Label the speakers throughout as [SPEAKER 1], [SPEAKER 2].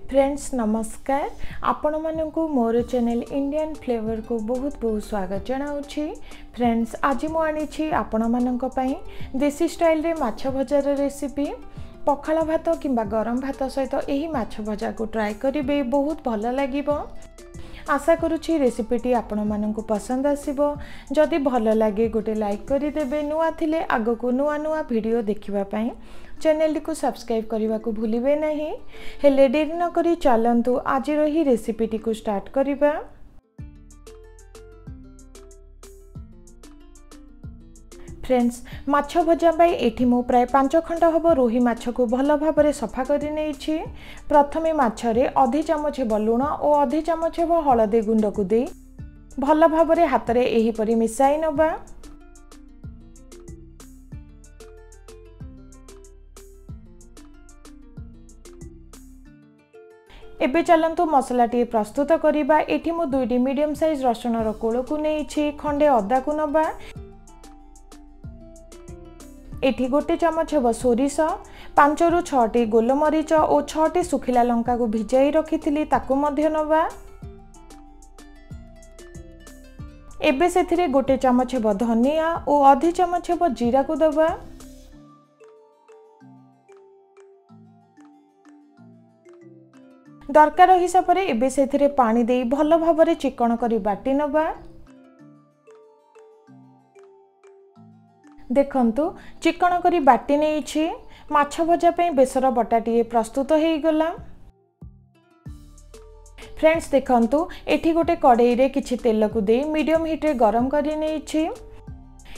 [SPEAKER 1] Friends नमस्कार आपण मानकु मोर channel Indian flavour को बहुत बहुत स्वागत जनाऊँगी। फ्रेंड्स आज मु आनी आपण मानक पई देसी स्टाइल रे माछ भजार रेसिपी पखाला भात किंबा गरम भात सहित एही माछ भजा को ट्राई करिवे बहुत भल लागिबो। आशा करुछि रेसिपीटी आपण मानकु पसंद आसीबो। जदि भल लागे गोटे लाइक करि देबे। नुआ थिले आगो को नुआ नुआ वीडियो देखिबा पई चैनल को सब्सक्राइब करने को भूलिबे नहीं। हेले देरी न करी चलंतु आज रही रेसिपीटी को स्टार्ट करिबा। फ्रेंड्स माछ भजा पाई एठी मो प्राय 5 खंड हबो रोही माछ को भल भाबरे सफा करि नेछि। प्रथमे माछरे आधी चामच हेबो लूण और आधी चामच हेबो हळदी गुंड को दे भल भाबरे हाथ रे एही परि मिसाई नबा। एबे चलंतु मसला टी प्रस्तुत करिबा। एठी मु 2टी मीडियम साइज रसुण रो कोळ को नेछि। खंडे अदा को नबा। एठी गोटे चमच हेबो सोरिष 5 रु 6टी गोलमरीच और 6टी सुखिला लंका को भिजाई रखिथिली ताकू मध्य नबा। एबे सेथिरे गोटे चमच हेबो धनिया और आधी चमच हेबो जीरा को दबा। दरकार हिसाब रे एबे सेथिरे पानी देई भल भाबरे चिकन करी बाटी नबा। देखंतु चिकन करी बाटी नेछि। माछ भजा पे बेसर बटाटी प्रस्तुत हो गला। फ्रेंड्स देखंतु एठी गोटे कड़ाई रे किछि तेल को दे मीडियम हीट रे गरम करी नेछि।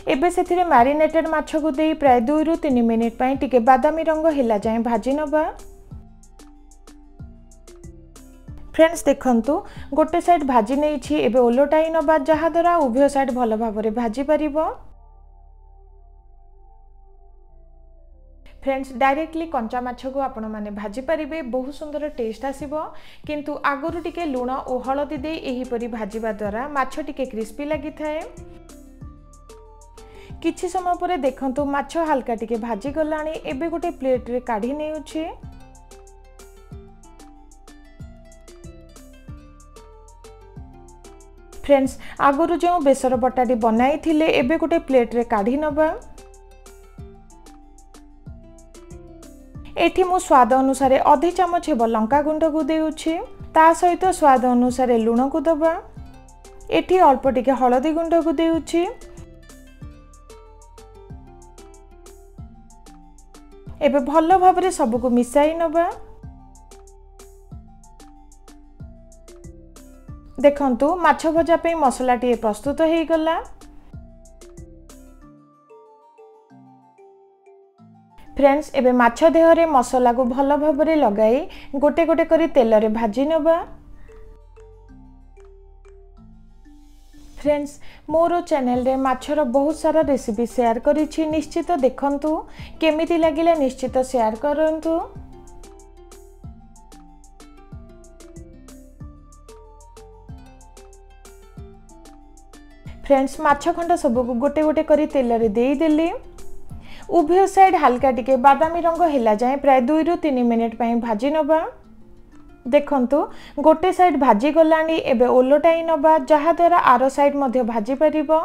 [SPEAKER 1] एबे सेथिरे मैरिनेटेड माछ को दे प्राय 2 रु 3 मिनिट पई टिके बादामी रंग हिला जाय भाजी नबा। फ्रेंड्स देखंतु गोटे साइड भाजी नेछि। एबे ओलोटाई नबा जहा द्वारा उभय साइड भल भाबरे भाजी परिबो। फ्रेंड्स डायरेक्टली कंचा माछ को आपण माने भाजी परिबे बहुत सुंदर टेस्ट आसीबो। किंतु आगरु टिके लूण और हळदी दे एही परि भाजीबा द्वारा माछ टिके क्रिस्पी लागि थाए। किछि समय परे देखंतु माछ हल्का टिके भाजी गलाणी। एबे गोटे प्लेट रे काढी नेउछि। फ्रेंड्स आगरु जो बेसर बटाटी बनाई थिले एबे गोटे प्लेट रे काढी नबा। एठी मु स्वाद अनुसार आधी चमच हेबो लंका गुंड को देउछि। ता सहित स्वाद अनुसार लूण को दबा। एठी अल्प टिके हळदी गुंड को देउछि। एबे भल भाबरे सब को मिसाई नबा। देखंतु माछ भजा पे मसला टी प्रस्तुत हो गला। फ्रेंड्स एबे माछ देहरे मसला को भल भाबरे लगाई गोटे गोटे करी तेल रे भाजी नबा। फ्रेंड्स मोर चैनल रे माछर बहुत सारा रेसिपी शेयर करिछि। निश्चित देखंतु केमिति लागिला निश्चित शेयर करंतु। फ्रेंड्स माछ खंड सब को गोटे गोटे करी तेल रे देई देली। उभय साइड हल्का टिके बादामी रंग हिला जाए प्राय 2 रु 3 मिनिट पई भाजी नबा। देखंतु गोटे साइड भाजी गलाणी। एबे ओलोटाई नबा जहा द्वारा आरो साइड मध्य भाजी परिबो।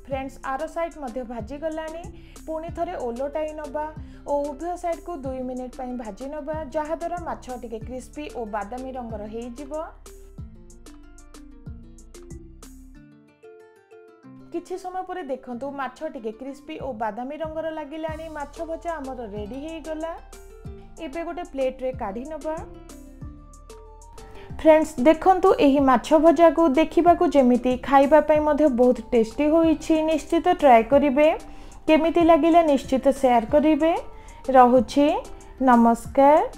[SPEAKER 1] फ्रेंड्स आरो साइड मध्य भाजी गलाणी। पुणी थरे ओलोटाई नबा और उभय साइड को 2 मिनिट पई भाजी नबा जहा द्वारा माछ टिके क्रिस्पी और बादामी रंगर हेई जिवो। किछि समय परे देखंतु माछ टिके क्रिस्पी और बादामी रंगर लागिलाणी। माछ भजा हमर रेडी हेई गला। एबे गोटे प्लेट रे काढी नबा। फ्रेंड्स देखंतु एही माछ भजा को देखिबा को जेमिति खाइबा पई मध्ये बहुत टेस्टी होईछि। निश्चित ट्राई करिवे। केमिति लागिला निश्चित शेयर करिवे। रहुछि नमस्कार।